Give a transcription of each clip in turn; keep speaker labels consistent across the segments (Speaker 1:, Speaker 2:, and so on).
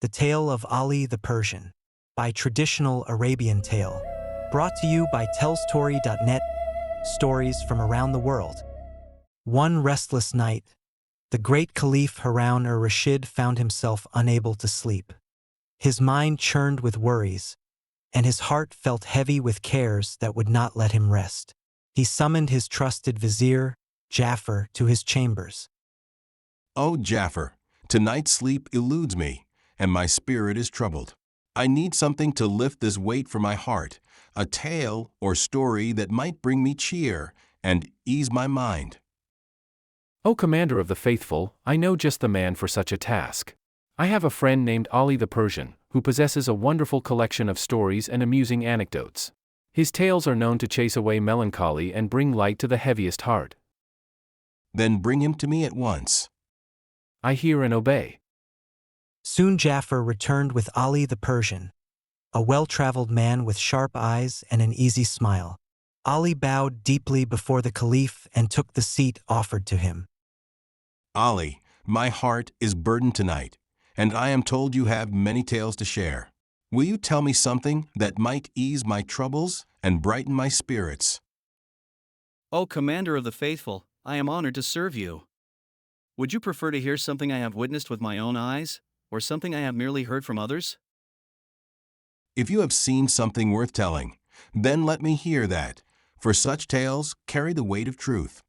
Speaker 1: The Tale of Ali the Persian, by Traditional Arabian Tale. Brought to you by TellStory.net, stories from around the world. One restless night, the great Caliph Harun al-Rashid found himself unable to sleep. His mind churned with worries, and his heart felt heavy with cares that would not let him rest. He summoned his trusted vizier, Jafar, to his chambers.
Speaker 2: "Oh, Jafar, tonight's sleep eludes me, and my spirit is troubled. I need something to lift this weight from my heart, a tale or story that might bring me cheer and ease my mind."
Speaker 3: O Commander of the Faithful, I know just the man for such a task. I have a friend named Ali the Persian, who possesses a wonderful collection of stories and amusing anecdotes. His tales are known to chase away melancholy and bring light to the heaviest heart.
Speaker 2: "Then bring him to me at once."
Speaker 3: I hear and obey.
Speaker 1: Soon Jafar returned with Ali the Persian, a well-traveled man with sharp eyes and an easy smile. Ali bowed deeply before the Caliph and took the seat offered to him.
Speaker 2: "Ali, my heart is burdened tonight, and I am told you have many tales to share. Will you tell me something that might ease my troubles and brighten my spirits?"
Speaker 4: O Commander of the Faithful, I am honored to serve you. Would you prefer to hear something I have witnessed with my own eyes, or something I have merely heard from others?
Speaker 2: "If you have seen something worth telling, then let me hear that, for such tales carry the weight of truth."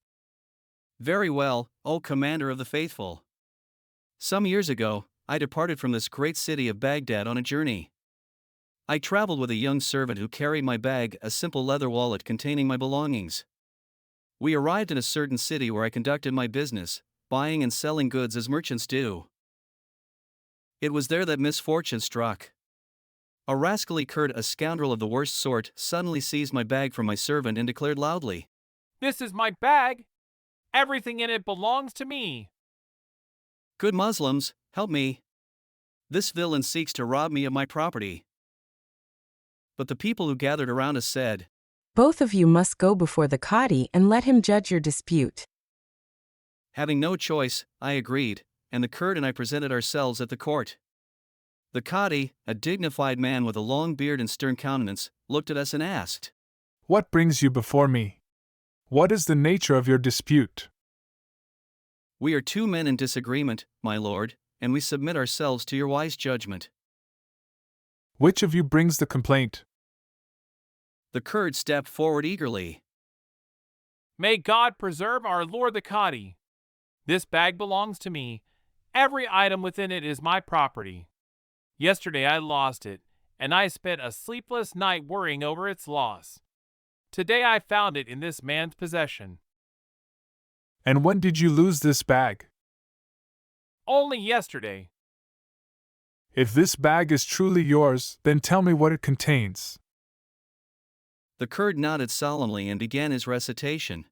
Speaker 4: Very well, O Commander of the Faithful. Some years ago, I departed from this great city of Baghdad on a journey. I traveled with a young servant who carried my bag, a simple leather wallet containing my belongings. We arrived in a certain city where I conducted my business, buying and selling goods as merchants do. It was there that misfortune struck. A rascally Kurd, a scoundrel of the worst sort, suddenly seized my bag from my servant and declared loudly,
Speaker 5: "This is my bag. Everything in it belongs to me."
Speaker 4: "Good Muslims, help me. This villain seeks to rob me of my property." But the people who gathered around us said,
Speaker 6: "Both of you must go before the Qadi and let him judge your dispute."
Speaker 4: Having no choice, I agreed, and the Kurd and I presented ourselves at the court. The Qadi, a dignified man with a long beard and stern countenance, looked at us and asked,
Speaker 7: "What brings you before me? What is the nature of your dispute?"
Speaker 4: "We are two men in disagreement, my lord, and we submit ourselves to your wise judgment."
Speaker 7: "Which of you brings the complaint?"
Speaker 4: The Kurd stepped forward eagerly.
Speaker 5: May God preserve our Lord the Qadi. This bag belongs to me. Every item within it is my property. Yesterday I lost it, and I spent a sleepless night worrying over its loss. Today I found it in this man's possession.
Speaker 7: "And when did you lose this bag?"
Speaker 5: Only yesterday."
Speaker 7: "If this bag is truly yours, then tell me what it contains."
Speaker 4: The Kurd nodded solemnly and began his recitation.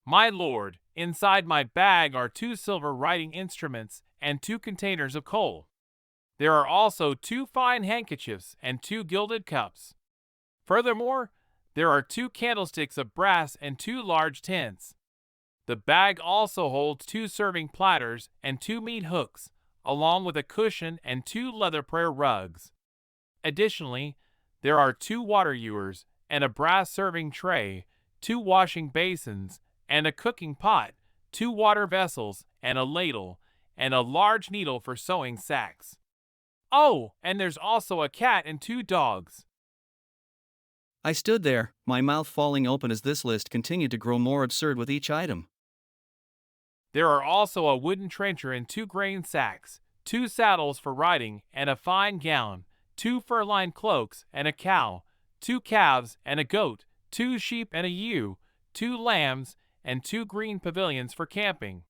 Speaker 5: My lord, inside my bag are 2 silver writing instruments and 2 containers of coal. There are also 2 fine handkerchiefs and 2 gilded cups. Furthermore, there are 2 candlesticks of brass and 2 large tins. The bag also holds 2 serving platters and 2 meat hooks, along with a cushion and 2 leather prayer rugs. Additionally, there are 2 water ewers and a brass serving tray, 2 washing basins, and a cooking pot, 2 water vessels, and a ladle, and a large needle for sewing sacks. Oh, and there's also a cat and 2 dogs."
Speaker 4: I stood there, my mouth falling open as this list continued to grow more absurd with each item.
Speaker 5: There are also a wooden trencher and 2 grain sacks, 2 saddles for riding, and a fine gown, 2 fur-lined cloaks and a cow, 2 calves and a goat, 2 sheep and a ewe, 2 lambs, and 2 green pavilions for camping.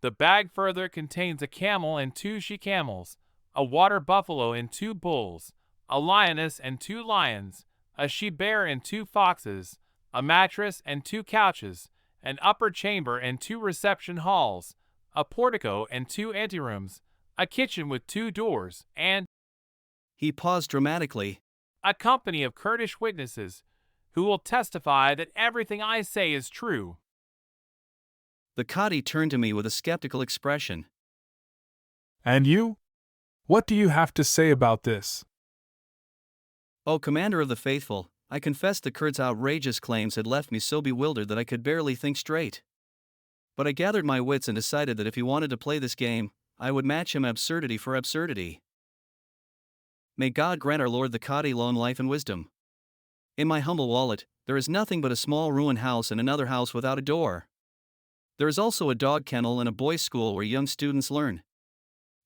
Speaker 5: The bag further contains a camel and 2 she-camels, a water buffalo and 2 bulls, a lioness and 2 lions, a she-bear and 2 foxes, a mattress and 2 couches, an upper chamber and 2 reception halls, a portico and 2 anterooms, a kitchen with 2 doors, and
Speaker 4: He paused dramatically.
Speaker 5: a company of Kurdish witnesses who will testify that everything I say is true."
Speaker 4: The Qadi turned to me with a skeptical expression.
Speaker 7: "And you? What do you have to say about this?
Speaker 4: O Commander of the Faithful, I confess the Kurd's outrageous claims had left me so bewildered that I could barely think straight. But I gathered my wits and decided that if he wanted to play this game, I would match him absurdity for absurdity. May God grant our Lord the Qadi long life and wisdom. In my humble wallet, there is nothing but a small ruined house and another house without a door. There is also a dog kennel and a boys' school where young students learn.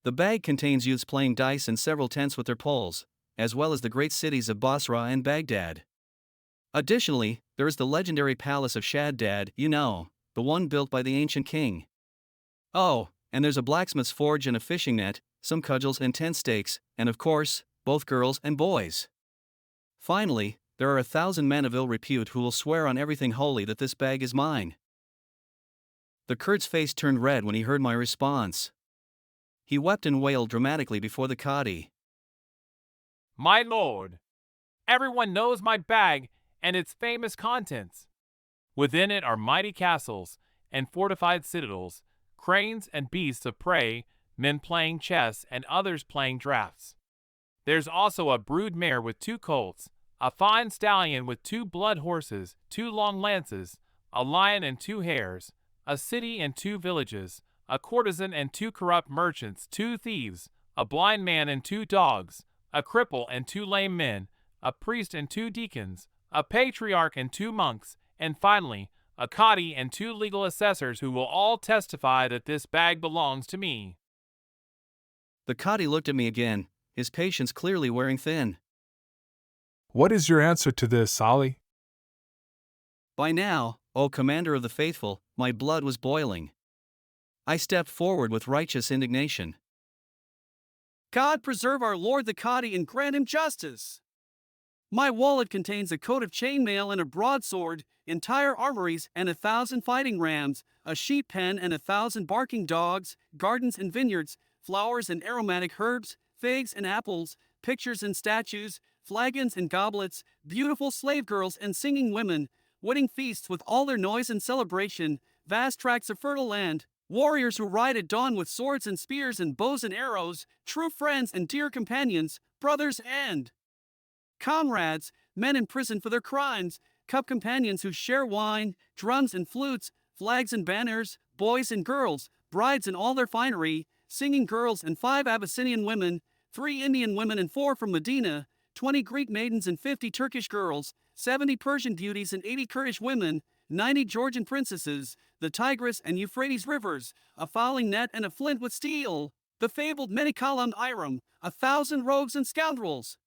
Speaker 4: The bag contains youths playing dice and several tents with their poles, as well as the great cities of Basra and Baghdad. Additionally, there is the legendary palace of Shaddad, the one built by the ancient king. Oh, and there's a blacksmith's forge and a fishing net, some cudgels and 10 stakes, and of course, both girls and boys. Finally, there are 1,000 men of ill repute who will swear on everything holy that this bag is mine. The Kurd's face turned red when he heard my response. He wept and wailed dramatically before the Qadi.
Speaker 5: My lord, everyone knows my bag and its famous contents. Within it are mighty castles and fortified citadels, cranes and beasts of prey, men playing chess and others playing draughts. There's also a brood mare with 2 colts, a fine stallion with 2 blood horses, 2 long lances, a lion and 2 hares, a city and 2 villages, a courtesan and 2 corrupt merchants, 2 thieves, a blind man and 2 dogs, a cripple and 2 lame men, a priest and 2 deacons, a patriarch and 2 monks, and finally, a Qadi and 2 legal assessors who will all testify that this bag belongs to me.
Speaker 4: The Qadi looked at me again, his patience clearly wearing thin.
Speaker 7: What is your answer to this, Ali?
Speaker 4: By now, O Commander of the Faithful, my blood was boiling. I stepped forward with righteous indignation. God preserve our Lord the Qadi and grant him justice! My wallet contains a coat of chainmail and a broadsword, entire armories and 1,000 fighting rams, a sheep pen and 1,000 barking dogs, gardens and vineyards, flowers and aromatic herbs, figs and apples, pictures and statues, flagons and goblets, beautiful slave girls and singing women, wedding feasts with all their noise and celebration, vast tracts of fertile land, warriors who ride at dawn with swords and spears and bows and arrows, true friends and dear companions, brothers and comrades, men imprisoned for their crimes, cup companions who share wine, drums and flutes, flags and banners, boys and girls, brides in all their finery, singing girls and 5 Abyssinian women, 3 Indian women and 4 from Medina, 20 Greek maidens and 50 Turkish girls, 70 Persian beauties and 80 Kurdish women, 90 Georgian princesses, the Tigris and Euphrates rivers, a fowling net and a flint with steel, the fabled many-columned Iram, 1,000 rogues and scoundrels,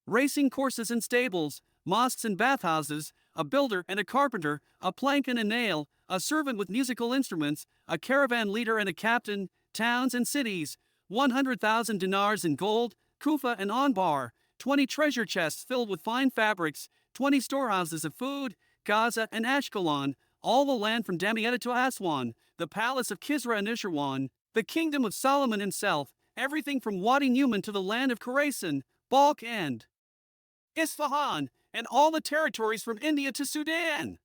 Speaker 4: racing courses and stables, mosques and bathhouses, a builder and a carpenter, a plank and a nail, a servant with musical instruments, a caravan leader and a captain, towns and cities, 100,000 dinars in gold, Kufa and Anbar, 20 treasure chests filled with fine fabrics, 20 storehouses of food, Gaza and Ashkelon, all the land from Damietta to Aswan, the palace of Kisra and Ishirwan, the kingdom of Solomon himself, everything from Wadi Numan to the land of Khorasan, Balkh and Isfahan, and all the territories from India to Sudan.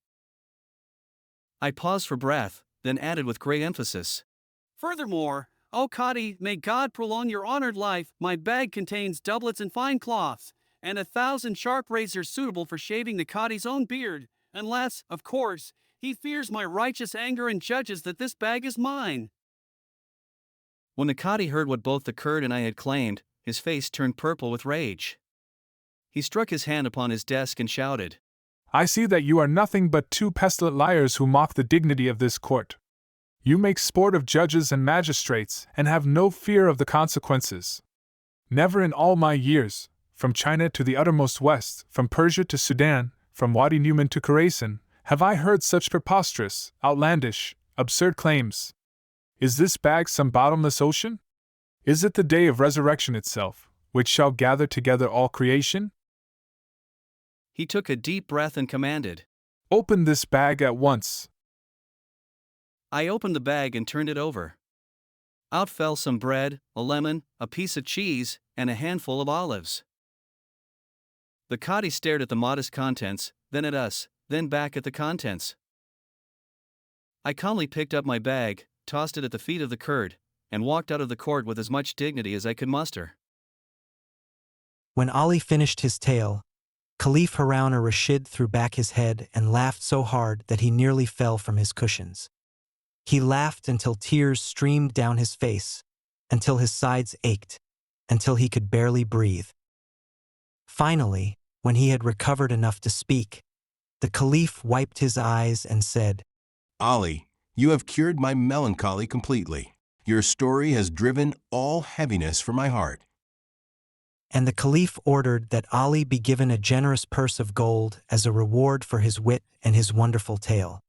Speaker 4: I paused for breath, then added with great emphasis. Furthermore, O Qadi, may God prolong your honored life, my bag contains doublets and fine cloths, and 1,000 sharp razors suitable for shaving the Qadi's own beard, unless, of course, he fears my righteous anger and judges that this bag is mine. When the Qadi heard what both the Kurd and I had claimed, his face turned purple with rage. He struck his hand upon his desk and shouted,
Speaker 7: I see that you are nothing but 2 pestilent liars who mock the dignity of this court. You make sport of judges and magistrates and have no fear of the consequences. Never in all my years, from China to the uttermost west, from Persia to Sudan, from Wadi Numan to Khorasan, have I heard such preposterous, outlandish, absurd claims. Is this bag some bottomless ocean? Is it the day of resurrection itself, which shall gather together all creation?
Speaker 4: He took a deep breath and commanded,
Speaker 7: Open this bag at once.
Speaker 4: I opened the bag and turned it over. Out fell some bread, a lemon, a piece of cheese, and a handful of olives. The Qadi stared at the modest contents, then at us, then back at the contents. I calmly picked up my bag, tossed it at the feet of the Kurd, and walked out of the court with as much dignity as I could muster.
Speaker 1: When Ali finished his tale, Caliph Harun al-Rashid threw back his head and laughed so hard that he nearly fell from his cushions. He laughed until tears streamed down his face, until his sides ached, until he could barely breathe. Finally, when he had recovered enough to speak, the Caliph wiped his eyes and said,
Speaker 2: Ali, you have cured my melancholy completely. Your story has driven all heaviness from my heart.
Speaker 1: And the Caliph ordered that Ali be given a generous purse of gold as a reward for his wit and his wonderful tale.